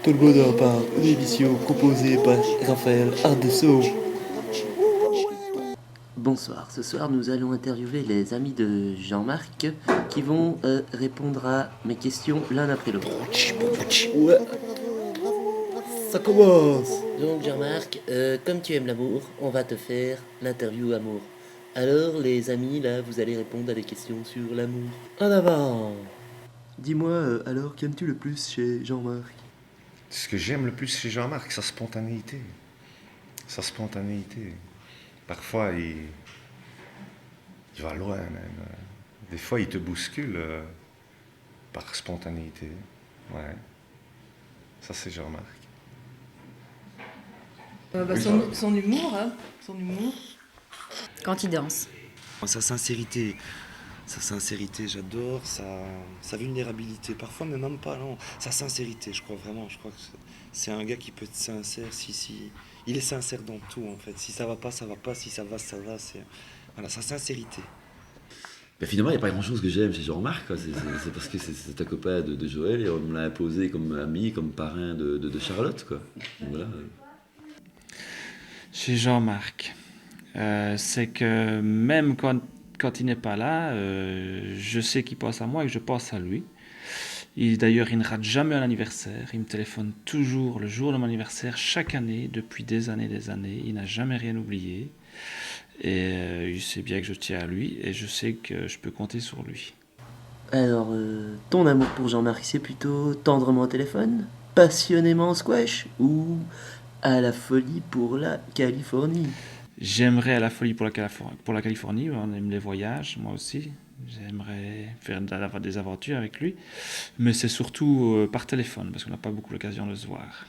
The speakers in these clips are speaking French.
Tout le monde en parle, une émission proposée par Raphaël Ardessot. Bonsoir, ce soir nous allons interviewer les amis de Jean-Marc qui vont répondre à mes questions l'un après l'autre. Ouais, ça commence. Donc Jean-Marc, comme tu aimes l'amour, on va te faire l'interview amour. Alors les amis, là, vous allez répondre à des questions sur l'amour. En avant. Dis-moi, alors, qu'aimes-tu le plus chez Jean-Marc? Ce que j'aime le plus chez Jean-Marc, sa spontanéité. Sa spontanéité. Parfois, il va loin même. Des fois, il te bouscule par spontanéité. Ouais. Ça, c'est Jean-Marc. Son humour, hein. Son humour. Quand il danse. Sa sincérité, j'adore, sa vulnérabilité, parfois mais même pas, non, sa sincérité, je crois que c'est un gars qui peut être sincère, si, il est sincère dans tout en fait, si ça va pas, si ça va, voilà, sa sincérité. Ben finalement, il n'y a pas grand-chose que j'aime chez Jean-Marc, quoi. C'est parce que c'est un copain de Joël et on me l'a imposé comme ami, comme parrain de Charlotte, quoi. Donc voilà. Chez Jean-Marc, c'est que même quand il n'est pas là, je sais qu'il pense à moi et que je pense à lui. D'ailleurs, il ne rate jamais un anniversaire. Il me téléphone toujours le jour de mon anniversaire, chaque année, depuis des années. Il n'a jamais rien oublié. Et il sait bien que je tiens à lui et je sais que je peux compter sur lui. Alors, ton amour pour Jean-Marc, c'est plutôt tendrement au téléphone, passionnément en squash ou à la folie pour la Californie? J'aimerais à la folie pour la Californie, on aime les voyages, moi aussi. J'aimerais faire des aventures avec lui, mais c'est surtout par téléphone, parce qu'on n'a pas beaucoup l'occasion de se voir.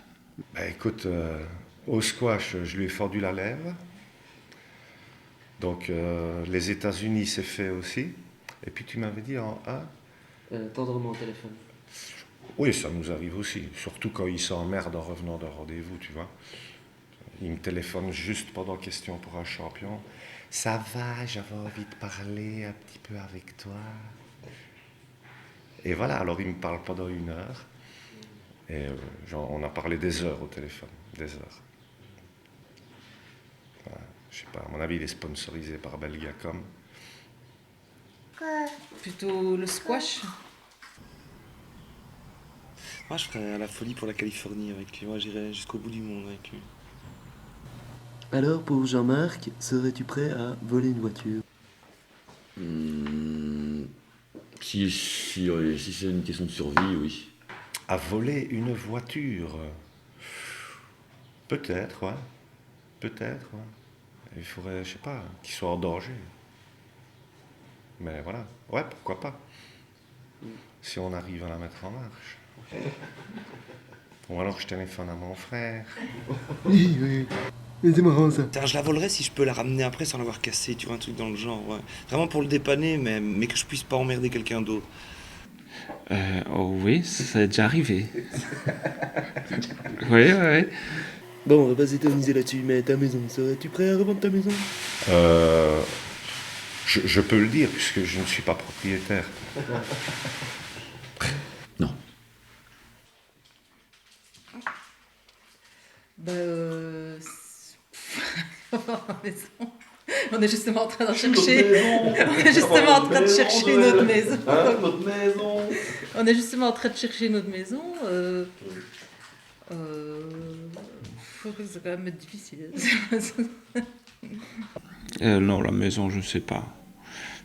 Ben écoute, au squash, je lui ai fendu la lèvre. Donc, les États-Unis, c'est fait aussi. Et puis, tu m'avais dit en A? Tendrement au téléphone. Oui, ça nous arrive aussi. Surtout quand il s'emmerde en revenant d'un rendez-vous, tu vois. Il me téléphone juste pendant question pour un champion. Ça va, j'avais envie de parler un petit peu avec toi. Et voilà, alors il me parle pendant 1 heure. Et on a parlé des heures au téléphone, des heures. Voilà, je sais pas, à mon avis, il est sponsorisé par Belgacom. Plutôt le squash. Moi je ferais à la folie pour la Californie avec lui, moi j'irais jusqu'au bout du monde avec lui. Alors, pour Jean-Marc, serais-tu prêt à voler une voiture? Si c'est une question de survie, oui. À voler une voiture? Peut-être, ouais. Peut-être, ouais. Il faudrait, je sais pas, qu'il soit en danger. Mais voilà, ouais, pourquoi pas. Si on arrive à la mettre en marche. Ou alors je téléphone à mon frère. Oui, oui. C'est marrant ça. Je la volerais si je peux la ramener après sans l'avoir cassée, tu vois, un truc dans le genre, ouais. Vraiment pour le dépanner, mais que je puisse pas emmerder quelqu'un d'autre. Oh oui, ça est déjà arrivé. Oui. Bon, on va pas s'éterniser là-dessus, mais ta maison, serais-tu prêt à revendre ta maison? Je peux le dire puisque je ne suis pas propriétaire. Non. On est justement en train d'en chercher. On est justement en train de chercher une autre maison. Notre maison. On est justement en train de chercher une autre maison. C'est quand même difficile. Non, la maison, je ne sais pas.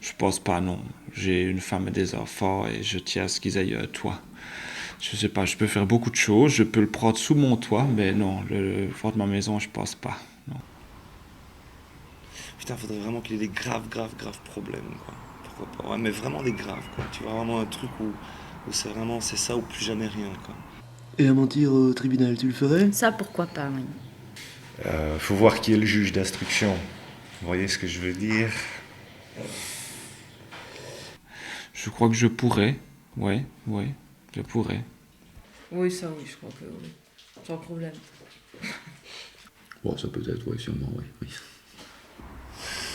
Je pense pas, non. J'ai une femme et des enfants et je tiens à ce qu'ils aillent toit. Je sais pas, je peux faire beaucoup de choses, je peux le prendre sous mon toit, mais non, le fort de ma maison, je pense pas. Non. Putain, faudrait vraiment qu'il ait des graves problèmes, quoi. Pourquoi pas, ouais, mais vraiment des graves, quoi. Tu vois, vraiment un truc où c'est ça ou plus jamais rien, quoi. Et à mentir au tribunal, tu le ferais? Ça, pourquoi pas, oui. Faut voir qui est le juge d'instruction. Vous voyez ce que je veux dire? Je crois que je pourrais, ouais, je pourrais. Oui, ça, oui, je crois que oui. Sans problème. Bon, ça peut être, oui, sûrement, oui.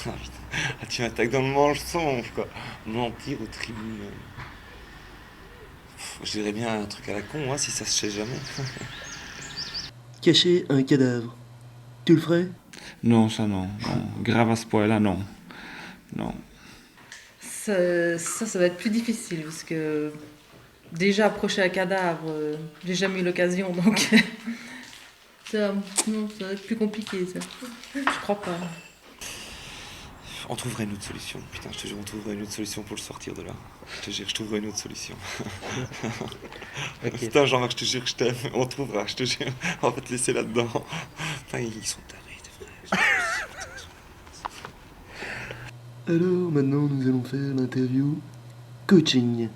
Ah, putain. Ah, tu m'attaques dans le mensonge, quoi. Mentir au tribunal. Je dirais bien un truc à la con, hein, si ça se sait jamais. cacher un cadavre. Tu le ferais? Non, ça non. Grave à ce point-là, non. Non. Ça va être plus difficile parce que déjà approcher un cadavre, j'ai jamais eu l'occasion donc non, ça va être plus compliqué ça. Je crois pas. On trouvera une autre solution. Putain, je te jure, on trouvera une autre solution pour le sortir de là. Je te jure, je trouverai une autre solution. Putain, Jean-Marc, je te jure que je t'aime. On trouvera, je te jure. On va te laisser là-dedans. Putain, ils sont tarés, c'est vrai. Alors maintenant nous allons faire l'interview coaching.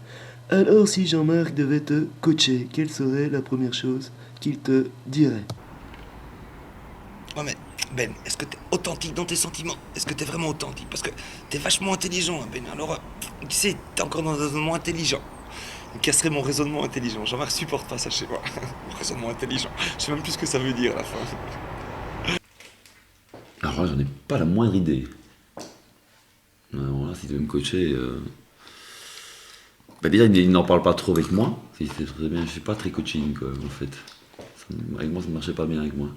Alors si Jean-Marc devait te coacher, quelle serait la première chose qu'il te dirait? Ouais, mais Ben, est-ce que t'es authentique dans tes sentiments? Est-ce que t'es vraiment authentique? Parce que t'es vachement intelligent, hein, Ben. Alors, tu sais, t'es encore dans un raisonnement intelligent. Quel serait mon raisonnement intelligent? Jean-Marc supporte pas ça chez moi. Mon raisonnement intelligent. Je sais même plus ce que ça veut dire à la fin. Alors là, j'en ai pas la moindre idée. Alors là, si tu veux me coacher... Bah déjà, il n'en parle pas trop avec moi. C'est très bien. Je suis pas très coaching, quoi, en fait. Avec moi, ça ne marchait pas bien avec moi.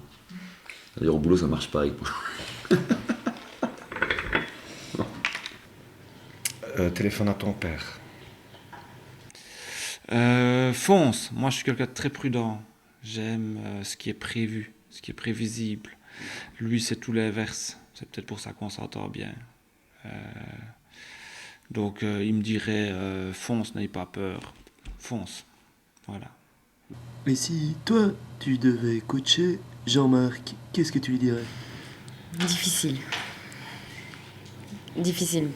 D'ailleurs, au boulot, ça marche pas avec moi. Téléphone à ton père. Fonce. Moi, je suis quelqu'un de très prudent. J'aime ce qui est prévu, ce qui est prévisible. Lui, c'est tout l'inverse. C'est peut-être pour ça qu'on s'entend bien. Donc, il me dirait fonce, n'aie pas peur. Fonce. Voilà. Et si toi, tu devais coacher Jean-Marc, qu'est-ce que tu lui dirais? Difficile. Difficile.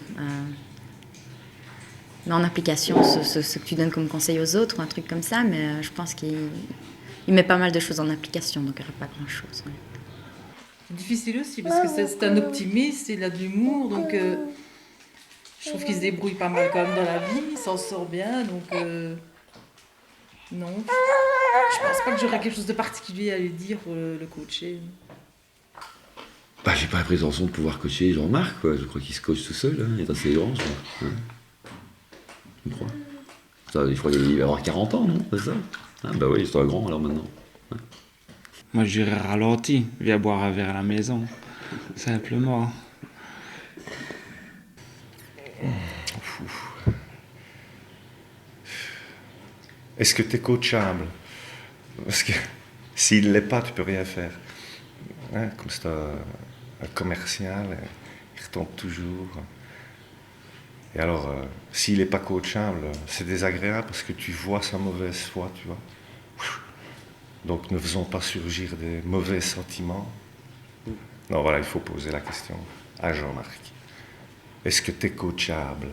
Mais en application, ce que tu donnes comme conseil aux autres, ou un truc comme ça, mais je pense qu'il met pas mal de choses en application, donc il n'y aura pas grand-chose. Ouais. Difficile aussi, parce que c'est un optimiste, il a de l'humour, donc je trouve qu'il se débrouille pas mal quand même dans la vie, il s'en sort bien, donc non. Je pense pas que j'aurais quelque chose de particulier à lui dire pour le coacher. Bah, j'ai pas la prétention de pouvoir coacher Jean-Marc, quoi. Je crois qu'il se coach tout seul, hein. Il est assez grand, je crois. Hein. Je crois. Ça, je crois qu'il va avoir 40 ans, non? C'est ça? Ah, bah oui, c'est un grand alors maintenant. Hein. Moi, je dirais ralenti. Viens boire un verre à la maison. Simplement. Est-ce que tu es coachable? Parce que s'il ne l'est pas, tu peux rien faire. Hein, comme c'est un commercial, il retombe toujours. Et alors, s'il n'est pas coachable, c'est désagréable parce que tu vois sa mauvaise foi, tu vois. Donc ne faisons pas surgir des mauvais sentiments. Non, voilà, il faut poser la question à Jean-Marc. Est-ce que tu es coachable?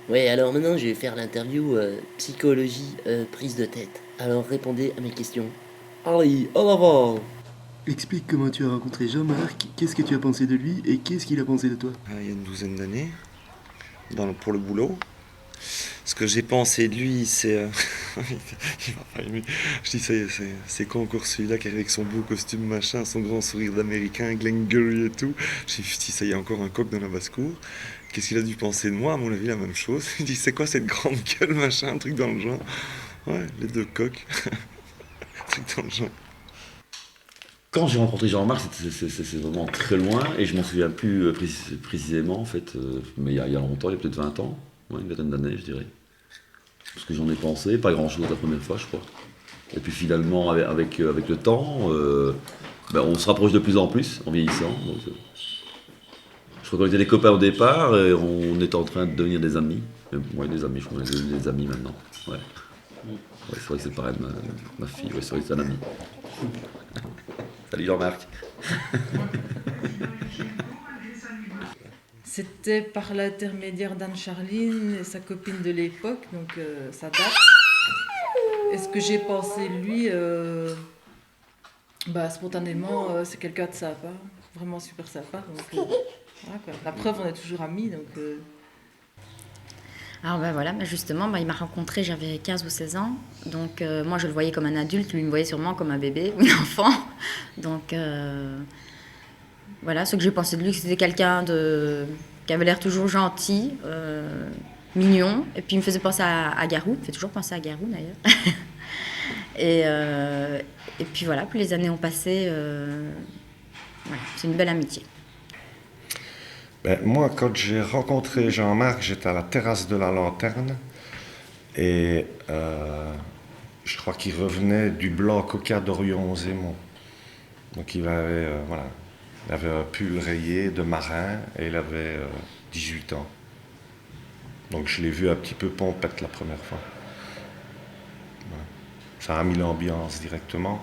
Ouais, alors maintenant je vais faire l'interview psychologie prise de tête. Alors répondez à mes questions. Allez, en avant! Explique comment tu as rencontré Jean-Marc, qu'est-ce que tu as pensé de lui et qu'est-ce qu'il a pensé de toi? Il y a une douzaine d'années, pour le boulot. Ce que j'ai pensé de lui, c'est... il va pas aimer. Je dis, c'est quoi encore celui-là qui arrive avec son beau costume machin, son grand sourire d'américain, Glengarry et tout. Je dis, ça y est, encore un coq dans la basse-cour. Qu'est-ce qu'il a dû penser de moi? À mon avis, la même chose. Il dit, c'est quoi cette grande gueule, machin, un truc dans le genre. Ouais, les deux coqs. Un truc dans le genre. Quand j'ai rencontré Jean-Marc, c'est vraiment très loin, et je m'en souviens plus précisément, en fait, mais il y a longtemps, il y a peut-être 20 ans, ouais, une vingtaine d'années, je dirais. Parce que j'en ai pensé, pas grand-chose la première fois, je crois. Et puis finalement, avec le temps, on se rapproche de plus en plus, en vieillissant. Donc, je crois qu'on était des copains au départ, et on est en train de devenir des amis. Ouais, des amis, je crois qu'on est devenus des amis maintenant. Ouais. Ouais, c'est vrai que c'est pareil de ma fille, ouais, c'est vrai que c'est un ami. Salut Jean-Marc. C'était par l'intermédiaire d'Anne-Charline et sa copine de l'époque, donc ça date. Et ce que j'ai pensé de lui, spontanément, c'est quelqu'un de sympa, vraiment super sympa. Donc, voilà, quoi. La preuve, on est toujours amis. Donc, Alors voilà, justement, il m'a rencontré, j'avais 15 ou 16 ans. Donc moi, je le voyais comme un adulte, lui, il me voyait sûrement comme un bébé, un enfant. Donc voilà, ce que j'ai pensé de lui, c'était quelqu'un qui avait l'air toujours gentil, mignon. Et puis il me faisait penser à Garou, il me fait toujours penser à Garou d'ailleurs. Et puis voilà, plus les années ont passé, voilà, c'est une belle amitié. Ben, moi, quand j'ai rencontré Jean-Marc, j'étais à la terrasse de la Lanterne et je crois qu'il revenait du Blanc Coca d'Orion-Zémont. Donc il avait, voilà, il avait un pull rayé de marin et il avait 18 ans. Donc je l'ai vu un petit peu pompette la première fois. Voilà. Ça a mis l'ambiance directement.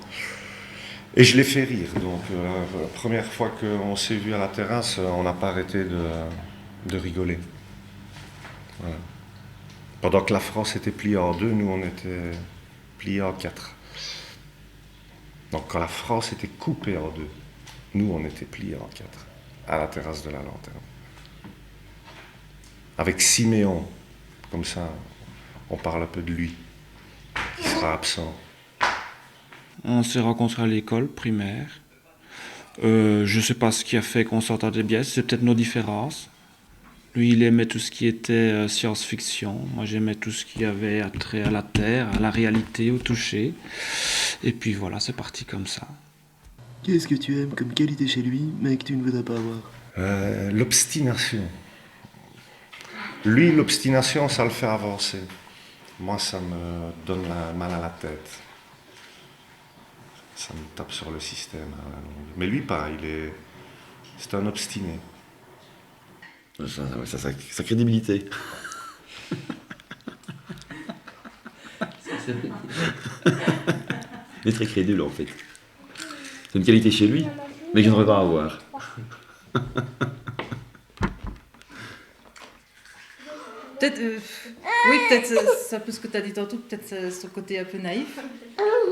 Et je l'ai fait rire. Donc la première fois qu'on s'est vu à la terrasse, on n'a pas arrêté de rigoler. Voilà. Pendant que la France était pliée en deux, nous on était pliés en quatre. Donc quand la France était coupée en deux, nous on était pliés en quatre, à la terrasse de la Lanterne. Avec Siméon, comme ça on parle un peu de lui, qui sera absent. On s'est rencontrés à l'école primaire. Je ne sais pas ce qui a fait qu'on s'entendait bien, c'est peut-être nos différences. Lui, il aimait tout ce qui était science-fiction. Moi, j'aimais tout ce qui avait attrait à la terre, à la réalité, au toucher. Et puis voilà, c'est parti comme ça. Qu'est-ce que tu aimes comme qualité chez lui, mais que tu ne voudrais pas avoir? L'obstination. Lui, l'obstination, ça le fait avancer. Moi, ça me donne mal à la tête. Ça me tape sur le système à la longue. Mais lui, pareil, c'est un obstiné. Sa crédibilité. Il est très crédule en fait. C'est une qualité chez lui, mais que je ne devrais pas avoir. Peut-être, oui, peut-être c'est un peu ce que tu as dit tantôt, peut-être ce côté un peu naïf,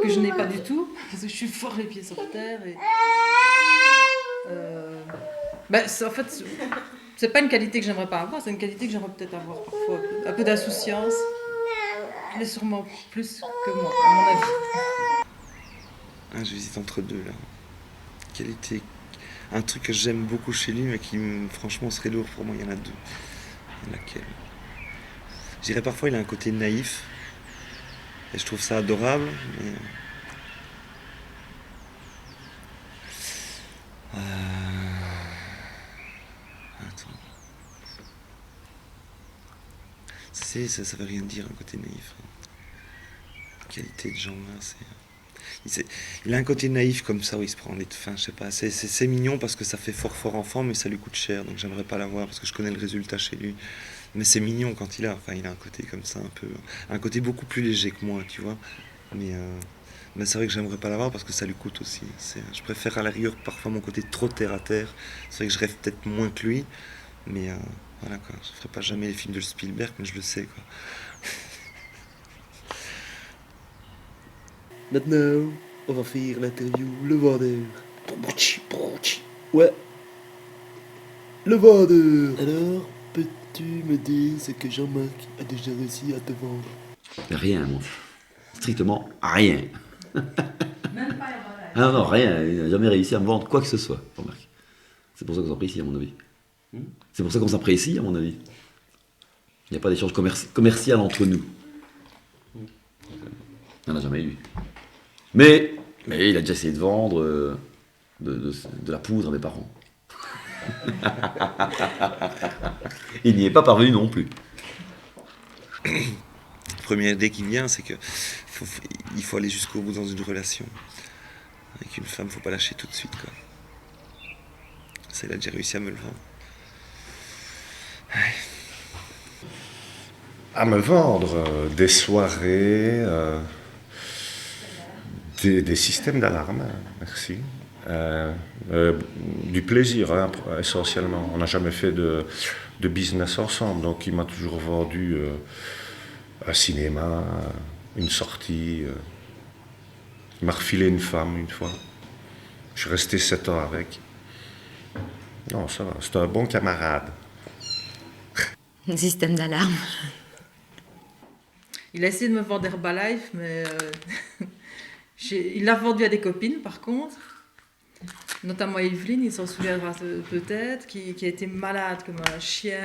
que je n'ai pas du tout, parce que je suis fort les pieds sur terre. Et, en fait, c'est pas une qualité que j'aimerais pas avoir, c'est une qualité que j'aimerais peut-être avoir parfois, un peu d'insouciance. Il est sûrement plus que moi, à mon avis. Ah, j'hésite entre deux là. Qualité. Un truc que j'aime beaucoup chez lui, mais qui franchement serait lourd pour moi, il y en a deux. Laquelle? Je dirais parfois il a un côté naïf. Et je trouve ça adorable. Mais... Attends. Ça veut rien dire un côté naïf. Qualité de genre là, il a un côté naïf comme ça où il se prend les fins, je sais pas. C'est mignon parce que ça fait fort enfant, mais ça lui coûte cher, donc j'aimerais pas l'avoir parce que je connais le résultat chez lui. Mais c'est mignon quand il a un côté comme ça, un côté beaucoup plus léger que moi, tu vois. Mais c'est vrai que j'aimerais pas l'avoir parce que ça lui coûte aussi. Je préfère à la rigueur parfois mon côté trop terre à terre. C'est vrai que je rêve peut-être moins que lui, mais voilà quoi. Je ferai pas jamais les films de Spielberg, mais je le sais quoi. Maintenant, on va faire l'interview Le Vendeur. Ouais. Le Vendeur. Alors, peux-tu me dire ce que Jean-Marc a déjà réussi à te vendre? Rien, moi. Strictement rien. Même pas Ah non, rien. Il n'a jamais réussi à me vendre quoi que ce soit, Jean-Marc. C'est pour ça qu'on s'apprécie, à mon avis. C'est pour ça qu'on s'apprécie, à mon avis. Il n'y a pas d'échange commercial entre nous. Il n'en a jamais eu. Mais il a déjà essayé de vendre de la poudre à mes parents. Il n'y est pas parvenu non plus. La première idée qui vient, c'est que il faut aller jusqu'au bout dans une relation. Avec une femme, il ne faut pas lâcher tout de suite, quoi. Ça, il a déjà réussi à me le vendre. Ouais. À me vendre des soirées, des systèmes d'alarme, merci. Du plaisir, hein, essentiellement. On n'a jamais fait de business ensemble, donc il m'a toujours vendu un cinéma, une sortie. Il m'a refilé une femme une fois. Je suis resté 7 ans avec. Non, ça va, c'est un bon camarade. Un système d'alarme. Il a essayé de me vendre Herbalife, mais il l'a vendu à des copines par contre. Notamment Evelyne, il s'en souviendra peut-être, qui a été malade comme un chien.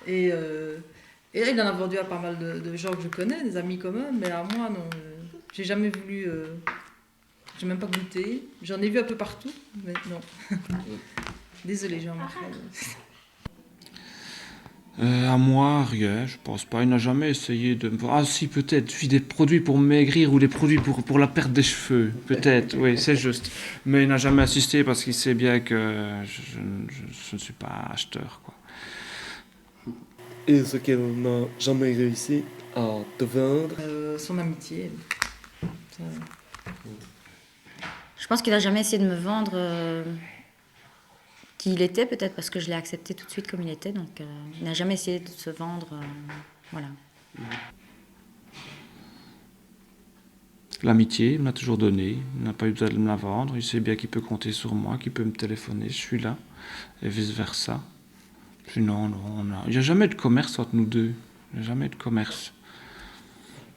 Et là, il en a vendu à pas mal de gens que je connais, des amis communs, mais à moi, non. J'ai jamais voulu. J'ai même pas goûté. J'en ai vu un peu partout, mais non. Désolée, Jean-Marc. À moi, rien, je pense pas. Il n'a jamais essayé de me... Ah si, peut-être, oui, des produits pour maigrir ou des produits pour la perte des cheveux. Peut-être, oui, c'est juste. Mais il n'a jamais assisté parce qu'il sait bien que je ne suis pas acheteur, quoi. Est-ce qu'elle n'a jamais réussi à te vendre? Son amitié. Ça- Je pense qu'il n'a jamais essayé de me vendre qui il était, peut-être parce que je l'ai accepté tout de suite comme il était. Donc, il n'a jamais essayé de se vendre. Voilà. L'amitié, il me l'a toujours donné. Il n'a pas eu besoin de me la vendre. Il sait bien qu'il peut compter sur moi, qu'il peut me téléphoner. Je suis là. Et vice-versa. Puis non, il n'y a jamais de commerce entre nous deux. Il n'y a jamais de commerce.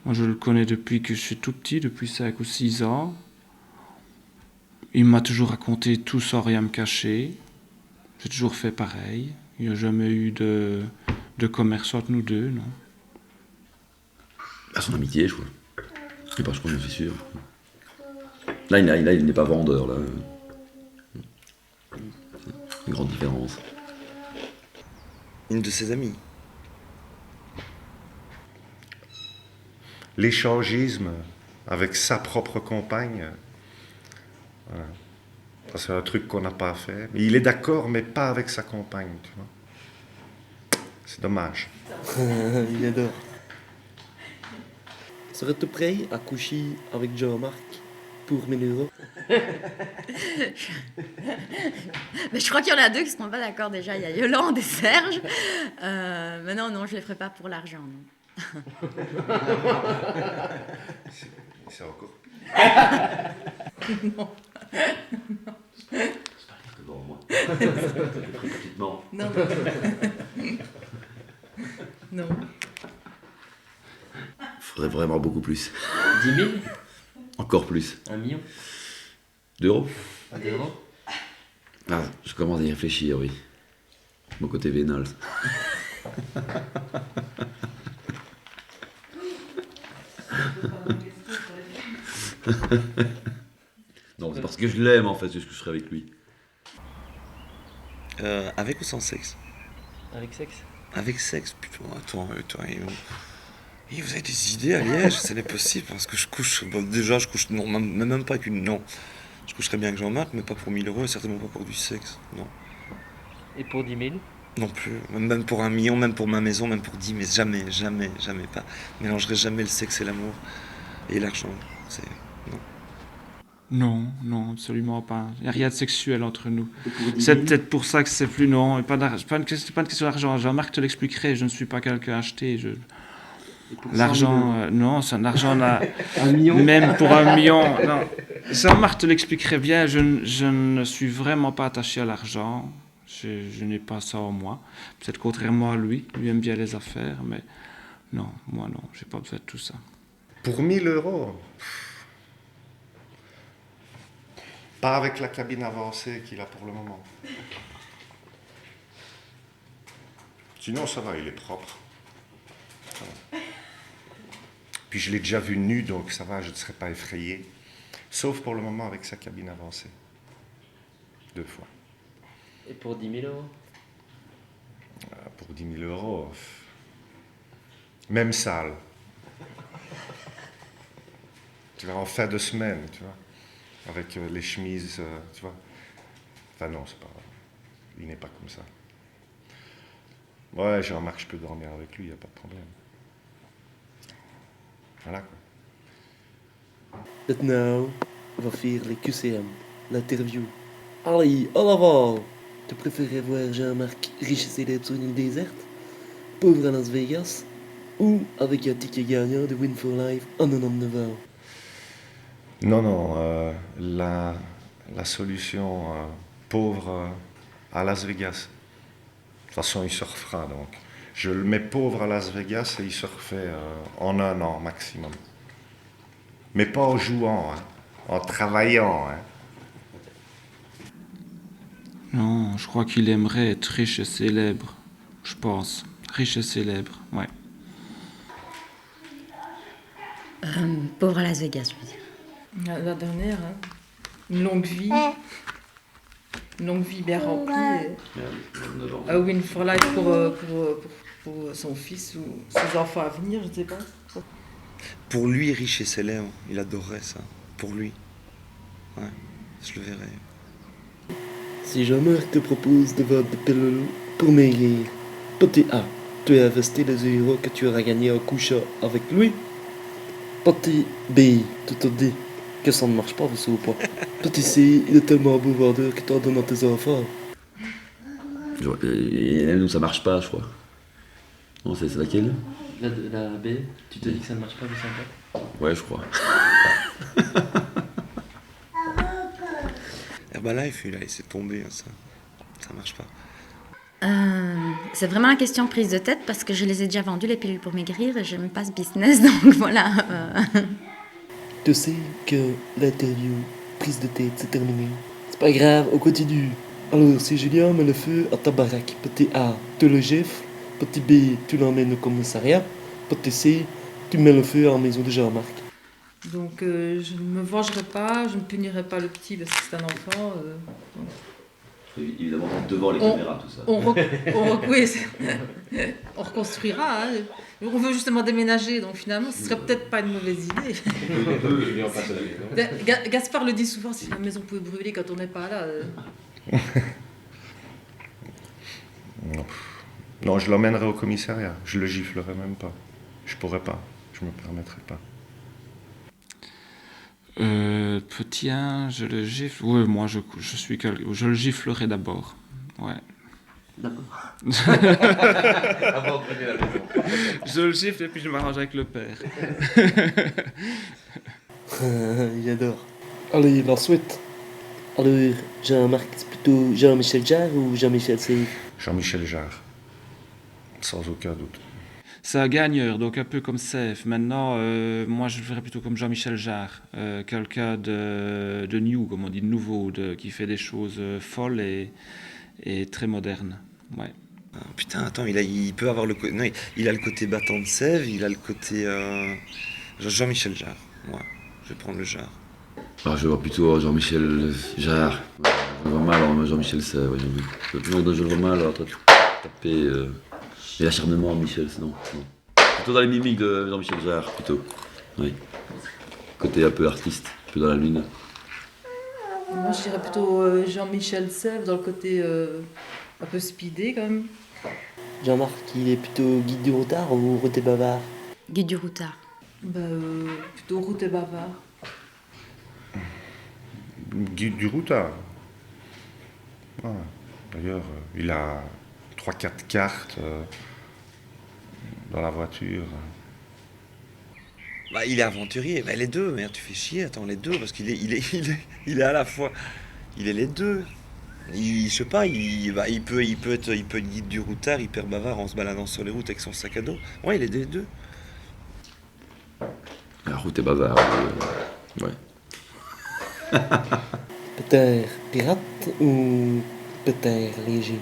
Moi, je le connais depuis que je suis tout petit, depuis 5 ou 6 ans. Il m'a toujours raconté tout sans rien me cacher. J'ai toujours fait pareil. Il n'y a jamais eu de commerce entre nous deux, non. À son amitié, je crois. Je crois, je suis sûr. Là, il n'est pas vendeur, là. Une grande différence. Une de ses amies. L'échangisme avec sa propre compagne, voilà. Ça, c'est un truc qu'on n'a pas fait. Mais il est d'accord, mais pas avec sa compagne, tu vois. C'est dommage. Il adore. Serais-tu prêt à coucher avec Jean-Marc pour 1000 euros? Mais je crois qu'il y en a deux qui ne seront pas d'accord déjà. Il y a Yolande et Serge. Mais non, je ne les ferai pas pour l'argent. Non. C'est encore Non. Devant moi. Petitement. Non. Non. Faudrait vraiment beaucoup plus. 10 000 Encore plus. 1 million D'euros? d'euros? Ah, je commence à y réfléchir, oui. Mon côté vénal. Non, c'est parce que je l'aime en fait, c'est ce que je serai avec lui. Avec ou sans sexe? Avec sexe? Avec sexe, putain, attends, vous avez des idées à Liège, ce n'est possible, parce que je couche, bon, déjà je couche, non, même pas qu'une, non. Je coucherais bien avec Jean-Marc, mais pas pour 1000 euros, et certainement pas pour du sexe, non. Et pour 10 000? Non plus, même pour 1 million, même pour ma maison, même pour 10, mais jamais, jamais, jamais pas. Je mélangerai jamais le sexe et l'amour, et l'argent, c'est, non. Non, absolument pas. Il n'y a rien de sexuel entre nous. Et pour 10 C'est 000? peut-être pour ça que c'est plus non. Et pas une question d'argent. Jean-Marc te l'expliquerait. Je ne suis pas quelqu'un acheté. Et pour 100 000 L'argent, euros? non, c'est un argent là. 1 million? Même pour 1 million, non. Jean-Marc te l'expliquerait bien. Je ne suis vraiment pas attaché à l'argent. Je n'ai pas ça en moi. Peut-être contrairement à lui. Lui aime bien les affaires, mais non, moi non. J'ai pas besoin de tout ça. Pour 1000 euros. Pas avec la cabine avancée qu'il a pour le moment. Sinon, ça va, il est propre. Ça va. Puis je l'ai déjà vu nu, donc ça va, je ne serais pas effrayé. Sauf pour le moment avec sa cabine avancée. 2 fois. Et pour 10 000 euros? Pour 10 000 euros. Même salle. Tu vas en fin de semaine, tu vois. Avec les chemises, tu vois. Enfin non, c'est pas... Il n'est pas comme ça. Ouais, Jean-Marc, je peux dormir avec lui, il n'y a pas de problème. Voilà quoi. Maintenant, on va faire les QCM, l'interview. Allez, à l'avant! Tu préférais voir Jean-Marc riche et célèbre sur une île déserte, pauvre à Las Vegas, ou avec un ticket gagnant de Win for Life en 99 ans? Non, la solution pauvre à Las Vegas. De toute façon, il se refera donc. Je le mets pauvre à Las Vegas et il se refait en 1 an maximum. Mais pas en jouant, hein, en travaillant. Hein. Non, je crois qu'il aimerait être riche et célèbre. Je pense. Riche et célèbre, ouais. Pauvre à Las Vegas, je veux dire. La dernière, hein. Une longue vie. Une longue vie bien remplie. A win for life pour son fils ou ses enfants à venir, je ne sais pas. Pour lui, riche et célèbre, il adorerait ça. Pour lui. Ouais, je le verrais. Si Jean-Marc te propose de vendre des pilules pour maigrir, petit A, tu as investi les euros que tu auras gagnés en couchant avec lui. Petit B, tu te dis que ça ne marche pas, vous ou pas. Petit C, il est tellement beau vendeur qu'il t'en donne à tes enfants. Il y en a où ça marche pas, je crois. Non, c'est laquelle? La B, tu te dis que ça ne marche pas, vous sympa? Ouais, je crois. Herbalife, il a laissé tomber, hein, ça marche pas. C'est vraiment la question prise de tête parce que je les ai déjà vendues, les pilules pour maigrir, et j'aime pas ce business, donc voilà. Tu sais que l'interview prise de tête c'est terminé. C'est pas grave, on continue. Alors, si Julien met le feu à ta baraque, petit A, tu le gifles. Petit B, tu l'emmènes au commissariat. Petit C, tu mets le feu à la maison de Jean-Marc. Donc je ne me vengerai pas, je ne punirai pas le petit parce que c'est un enfant. Évidemment, devant les On- caméras, tout ça. Oui, on reconstruira. Hein. On veut justement déménager, donc finalement, ce serait peut-être pas une mauvaise idée. Gaspard le dit souvent, si la maison pouvait brûler quand on n'est pas là. Non, je l'emmènerai au commissariat. Je le giflerai même pas. Je pourrais pas. Je me permettrai pas. Petit 1, je le gifle. Oui, moi, je le giflerai d'abord. Ouais. D'accord. Je le gifle et puis je m'arrange avec le père. J'adore. Allez, la suite. Alors, Jean-Marc, c'est plutôt Jean-Michel Jarre ou Jean-Michel Seyf? Jean-Michel Jarre. Sans aucun doute. C'est un gagneur, donc un peu comme Seth. Maintenant, moi, je le ferais plutôt comme Jean-Michel Jarre. Quelqu'un de new, comme on dit, de nouveau, qui fait des choses folles et très modernes. Ouais. Ah, putain, attends, il peut avoir le côté. Non, il a le côté battant de Sèvres, il a le côté. Jean-Michel Jarre. Ouais, je vais prendre le Jarre. Alors, je vois plutôt Jean-Michel Jarre. Je le vois mal en Jean-Michel Sèvres. Je le vois mal en train de taper. Et l'acharnement de Michel, non. Plutôt dans les mimiques de Jean-Michel Jarre, plutôt. Oui. Côté un peu artiste, un peu dans la lune. Moi, je dirais plutôt Jean-Michel Sèvres, dans le côté un peu speedé quand même. Jean-Marc, il est plutôt guide du routard ou route et bavard? Guide du routard. Plutôt route et bavard. Guide du routard. Ah, d'ailleurs, il a 3-4 cartes dans la voiture. Bah, il est aventurier. Bah, les deux, merde, tu fais chier. Attends, les deux, parce qu'il est à la fois. Il est les deux. Je sais pas, il peut être guide du routard, hyper bavard en se baladant sur les routes avec son sac à dos. Ouais, il est des deux. La route est bavard. Ouais. Peter pirate ou Peter léger?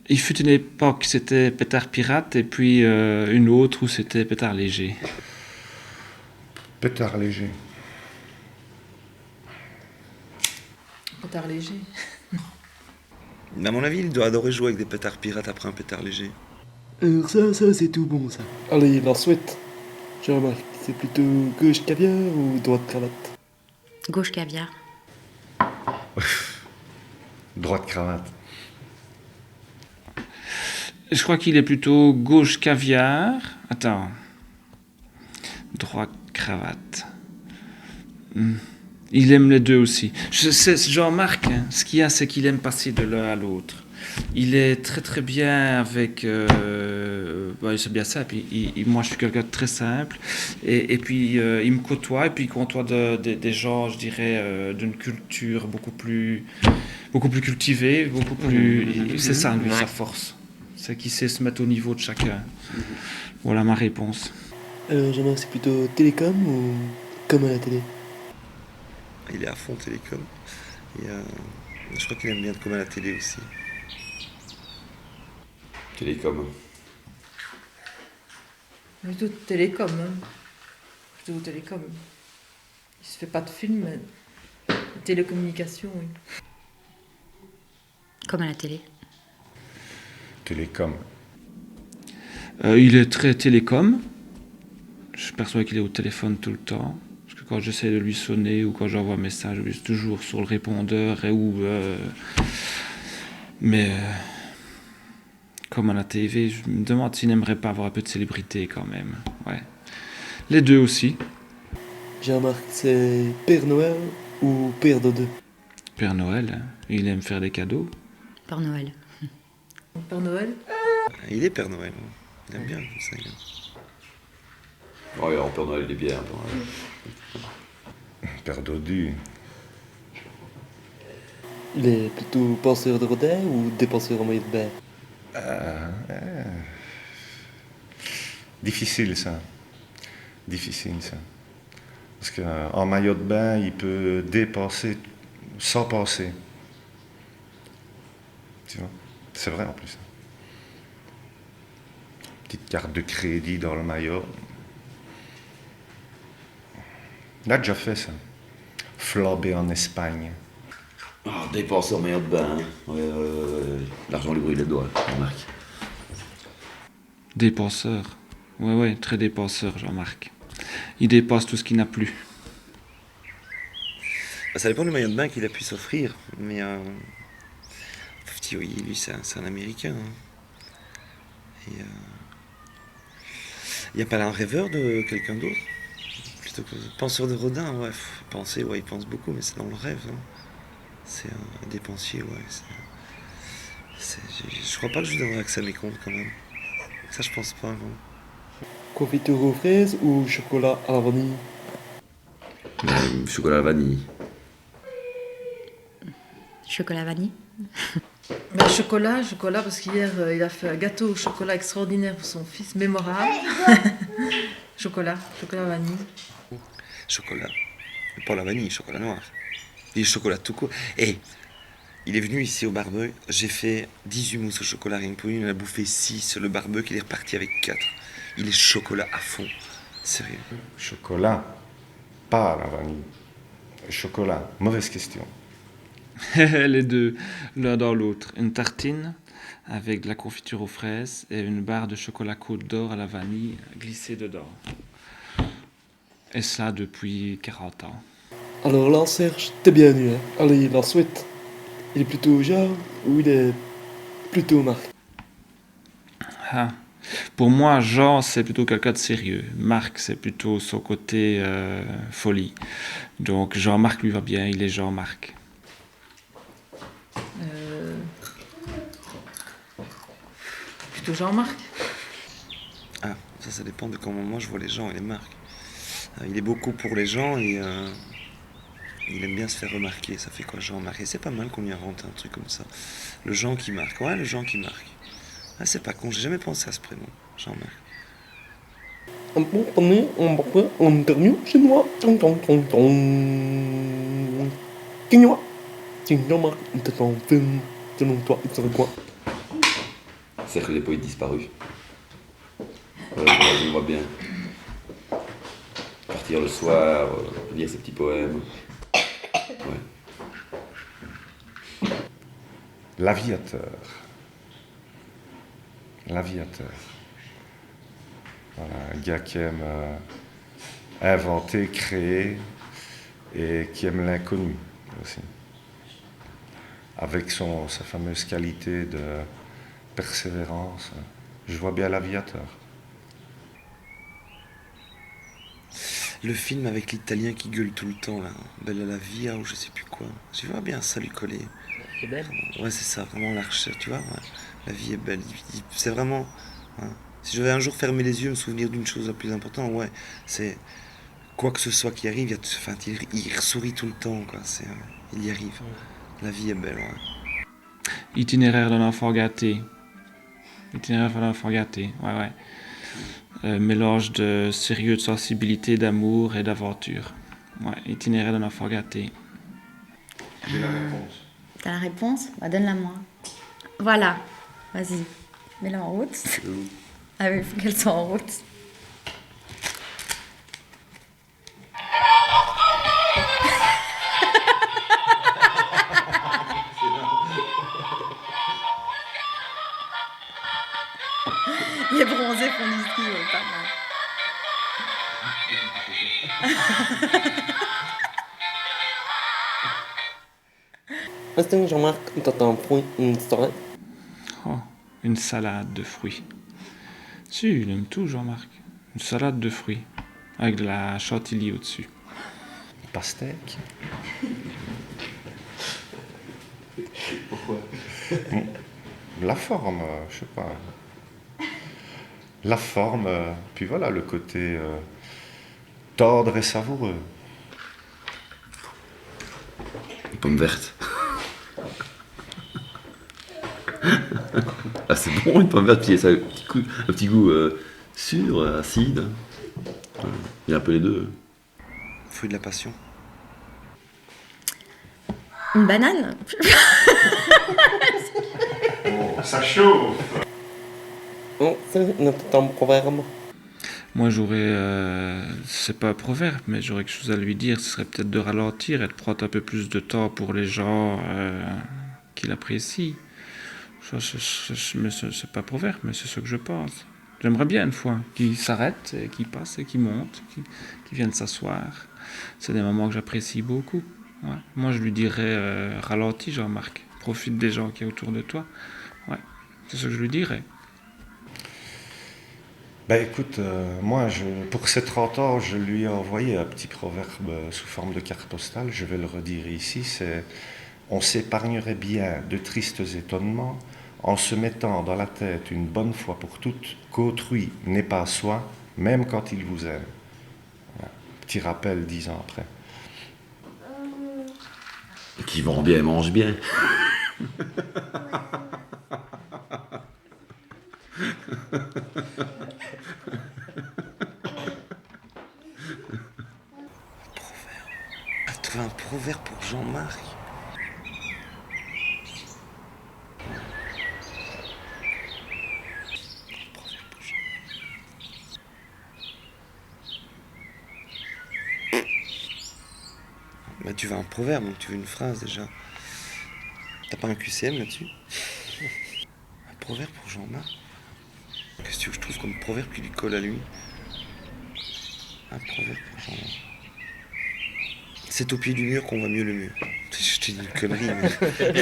Il fut une époque, c'était Pétard Pirate, et puis une autre où c'était Pétard Léger. Pétard léger. Pétard léger. Mais à mon avis, il doit adorer jouer avec des pétards pirates après un pétard léger. Alors ça c'est tout bon ça. Allez, la suite. Jean-Marc, c'est plutôt gauche caviar ou droite cravate? Gauche caviar. Droite cravate. Je crois qu'il est plutôt gauche caviar. Attends. Droite cravate. Il aime les deux aussi. Jean-Marc, hein, ce qu'il y a, c'est qu'il aime passer de l'un à l'autre. Il est très très bien avec... c'est bien simple. Moi, je suis quelqu'un de très simple. Et puis, il me côtoie. Et puis, il côtoie des gens, je dirais, d'une culture beaucoup plus cultivée. Beaucoup plus... C'est ça, lui, sa force. C'est qu'il sait se mettre au niveau de chacun. Voilà ma réponse. Alors Jean-Marc, c'est plutôt télécom ou comme à la télé? Il est à fond télécom. Et, je crois qu'il aime bien comme à la télé aussi. Télécom. Plutôt télécom. Hein. plutôt télécom. Il se fait pas de film, mais télécommunication, oui. Comme à la télé. Télécom. Il est très télécom. Je suis persuadé qu'il est au téléphone tout le temps. Parce que quand j'essaie de lui sonner ou quand j'envoie un message, je suis toujours sur le répondeur mais comme à la TV, je me demande s'il n'aimerait pas avoir un peu de célébrité quand même. Ouais. Les deux aussi. Jean-Marc, c'est Père Noël ou Père Dodo? Père Noël, hein. Il aime faire des cadeaux. Père Noël. Père Noël. Il est Père Noël. Il aime bien ça. Il aime. Ouais, alors Père Noël, il est bien. Père Noël. Père Dodu. Il est plutôt penseur de rodin ou dépenseur en maillot de bain? Difficile ça. Difficile ça. Parce qu'en maillot de bain, il peut dépasser sans penser. Tu vois? C'est vrai en plus. Petite carte de crédit dans le maillot. Il a déjà fait ça. Flambé en Espagne. Ah, dépenser en maillot de bain. Hein. Ouais, l'argent lui brûle les doigts, Jean-Marc. Dépenseur. Ouais, très dépenseur, Jean-Marc. Il dépasse tout ce qu'il n'a plus. Ça dépend du maillot de bain qu'il a pu s'offrir. Mais oui, lui, c'est un Américain. Hein. Et il n'y a pas là un rêveur de quelqu'un d'autre? Plutôt que penseur de Rodin, ouais. Penser, ouais, il pense beaucoup, mais c'est dans le rêve. Hein. C'est un dépensier, ouais. Je crois pas que je devrais accès à mes comptes quand même. Ça, je pense pas, non. Confiture aux fraises ou chocolat à la vanille? Chocolat à la vanille. Chocolat vanille. Ben, chocolat, parce qu'hier, il a fait un gâteau au chocolat extraordinaire pour son fils, mémorable. chocolat vanille. Chocolat. Pas la vanille, chocolat noir. Et chocolat tout court. Et il est venu ici au barbecue. J'ai fait 18 mousses au chocolat rien que pour lui. Il en a bouffé 6 sur le barbecue. Il est reparti avec 4. Il est chocolat à fond. Sérieux. Chocolat, pas la vanille. Chocolat, mauvaise question. Les deux, l'un dans l'autre. Une tartine avec de la confiture aux fraises et une barre de chocolat Côte d'Or à la vanille glissée dedans. Et cela depuis 40 ans. Alors là, Serge, t'es bien nu, hein? Allez, la suite. Il est plutôt Jean ou il est plutôt Marc? Ah. Pour moi, Jean, c'est plutôt quelqu'un de sérieux. Marc, c'est plutôt son côté folie. Donc Jean-Marc lui va bien, il est Jean-Marc. Plutôt Jean-Marc. Ah, ça dépend de comment moi je vois les gens et les marques. Il est beaucoup pour les gens et il aime bien se faire remarquer. Ça fait quoi, Jean-Marc? Et c'est pas mal qu'on lui invente un truc comme ça. Le Jean qui marque. Ouais, le Jean qui marque. Ah, c'est pas con, j'ai jamais pensé à ce prénom, Jean-Marc. On interview chinois. Chinois. Jean-Marc, t'es en film. Selon toi, il serait quoi? Cercle des poètes disparus. Je le vois bien. Partir le soir, lire ses petits poèmes. Ouais. L'aviateur. L'aviateur. Voilà, un gars qui aime inventer, créer et qui aime l'inconnu aussi. Avec sa fameuse qualité de persévérance. Je vois bien l'aviateur. Le film avec l'Italien qui gueule tout le temps, là. Bella la via ou je sais plus quoi. Je vois bien ça lui coller. C'est belle. Ouais, c'est ça, vraiment la recherche, tu vois. Ouais. La vie est belle. C'est vraiment... Hein. Si je vais un jour fermer les yeux, me souvenir d'une chose la plus importante, ouais, c'est... Quoi que ce soit qui arrive, il sourit tout le temps, quoi. Il y arrive. La vie est belle, ouais. Itinéraire d'un enfant gâté. Itinéraire d'un enfant gâté, ouais. Mélange de sérieux, de sensibilité, d'amour et d'aventure. Ouais, itinéraire d'un enfant gâté. J'ai la réponse. T'as la réponse? Bah, donne-la moi. Voilà. Vas-y. Mets-la en route. Ah oui, il faut qu'elle soit en route. fond du ski, ouais, pas mal. Est-ce que Jean-Marc, t'entends un point, une salade? Oh, une salade de fruits. Si, il aime tout, Jean-Marc. Une salade de fruits, avec de la chantilly au-dessus. Pastèque. Pourquoi? La forme, je sais pas. La forme, puis voilà, le côté tendre et savoureux. Pomme verte. Ah, c'est bon, une pomme verte, puis ça a un petit goût sûr, acide. Il y a un peu les deux. Fruit de la passion. Une banane? Oh, ça chauffe. Oh, c'est notre proverbe. Moi, j'aurais, c'est pas un proverbe, mais j'aurais quelque chose à lui dire. Ce serait peut-être de ralentir et de prendre un peu plus de temps pour les gens qu'il apprécie. Mais c'est pas un proverbe, mais c'est ce que je pense. J'aimerais bien une fois qu'il s'arrête, et qu'il passe et qu'il monte, qu'il vienne s'asseoir. C'est des moments que j'apprécie beaucoup. Ouais. Moi, je lui dirais ralentis, Jean-Marc. Profite des gens qui sont autour de toi. Ouais. C'est ce que je lui dirais. Ben écoute, moi, pour ses 30 ans, je lui ai envoyé un petit proverbe sous forme de carte postale. Je vais le redire ici, c'est « On s'épargnerait bien de tristes étonnements en se mettant dans la tête une bonne fois pour toutes qu'autrui n'est pas soi, même quand il vous aime. » Petit rappel 10 ans après. Qui vend bien et mange bien. Trouver un proverbe pour Jean-Marc. Bah, tu veux un proverbe, donc tu veux une phrase déjà. T'as pas un QCM là-dessus? Un proverbe pour Jean-Marc? Qu'est-ce que tu veux que je trouve comme proverbe qui lui colle à lui? Un proverbe pour Jean-Marc. C'est au pied du mur qu'on voit mieux le mur. Je t'ai dit une connerie, mais...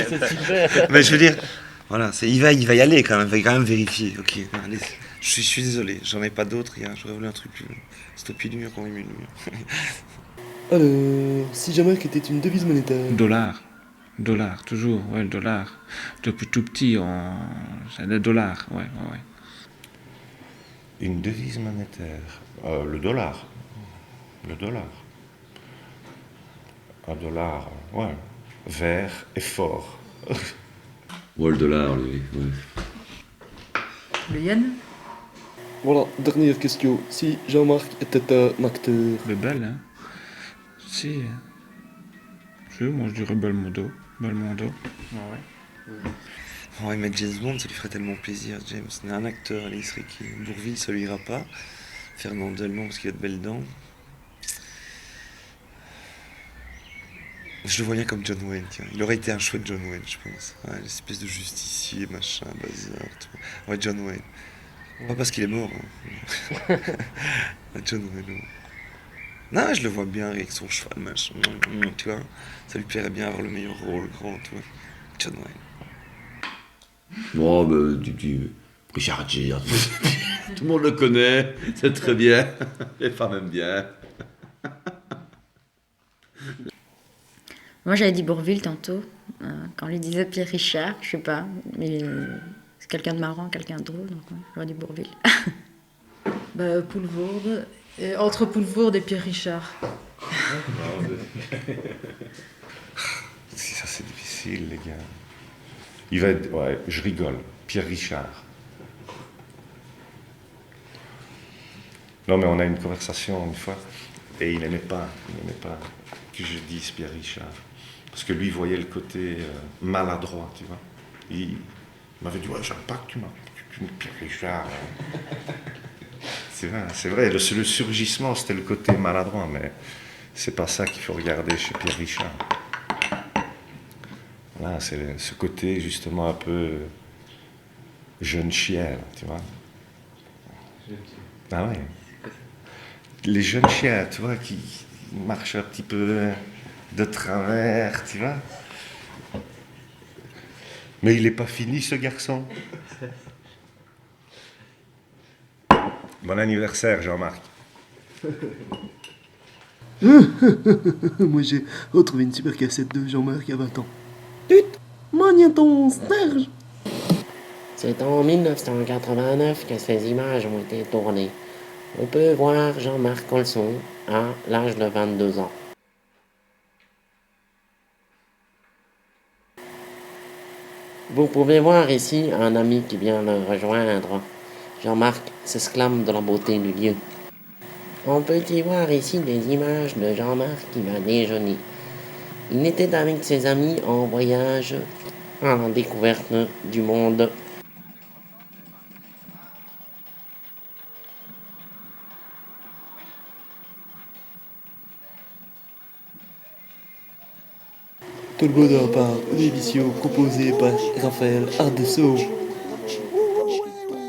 C'est super. mais je veux dire, voilà, il va y aller quand même, il va quand même vérifier. Ok, allez, je suis désolé, j'en ai pas d'autres, j'aurais voulu un truc plus long. C'est au pied du mur qu'on voit mieux le mur. Alors, si Jean-Marc était une devise monétaire. Dollar. Dollar, toujours, ouais, le dollar. Depuis tout petit, c'est le dollar, ouais. Une devise monétaire. Le dollar. Le dollar. Un dollar, ouais. Vert et fort. Ouais, le dollar, lui. Ouais. Le yen? Voilà, dernière question. Si Jean-Marc était un acteur. Mais belle, hein. Si. Moi je dirais Belmondo. Belmondo. Ouais, mais James Bond, ça lui ferait tellement plaisir, James. C'est un acteur, allez, il serait qui? Bourvil, ça lui ira pas. Fernand Delnon, parce qu'il a de belles dents. Je le vois bien comme John Wayne, tiens. Il aurait été un chouette John Wayne, je pense. Ouais, l'espèce de justicier, machin, bazar, tout. Ouais, John Wayne. Pas parce qu'il est mort. Hein. Ouais, John Wayne. Ouais. Non, je le vois bien avec son cheval, machin. Tu vois, ça lui plairait bien avoir le meilleur rôle, grand, tu vois. John Wayne. Bon, bah, Richard Gere. Tout le monde le connaît, c'est très bien. Les femmes aiment bien. Moi, j'avais dit Bourvil tantôt, quand on lui disait Pierre Richard, je sais pas, mais c'est quelqu'un de marrant, quelqu'un de drôle, donc ouais, j'aurais dit Bourvil. Bah, Poulvoorde. Entre Poulvoorde et Pierre Richard. Si ça c'est difficile, les gars. Il va être... Ouais, je rigole. Pierre Richard. Non, mais on a eu une conversation une fois, et il n'aimait pas que je dise Pierre Richard. Parce que lui, il voyait le côté maladroit, tu vois. Il m'avait dit, ouais, j'aime pas que tu me Pierre Richard. C'est vrai, le surgissement, c'était le côté maladroit, mais c'est pas ça qu'il faut regarder chez Pierre Richard. Là, c'est ce côté, justement, un peu jeune chienne, tu vois. Ah ouais. Les jeunes chiens, tu vois, qui marchent un petit peu de travers, tu vois. Mais il n'est pas fini, ce garçon. Bon anniversaire, Jean-Marc. Moi j'ai retrouvé une super cassette de Jean-Marc à 20 ans. Tut, magnéton Serge. C'est en 1989 que ces images ont été tournées. On peut voir Jean-Marc Colson à l'âge de 22 ans. Vous pouvez voir ici un ami qui vient le rejoindre. Jean-Marc s'exclame de la beauté du lieu. On peut y voir ici des images de Jean-Marc qui va déjeuner. Il était avec ses amis en voyage à la découverte du monde. Tout le bonheur par une émission composée par Raphaël Ardesseau.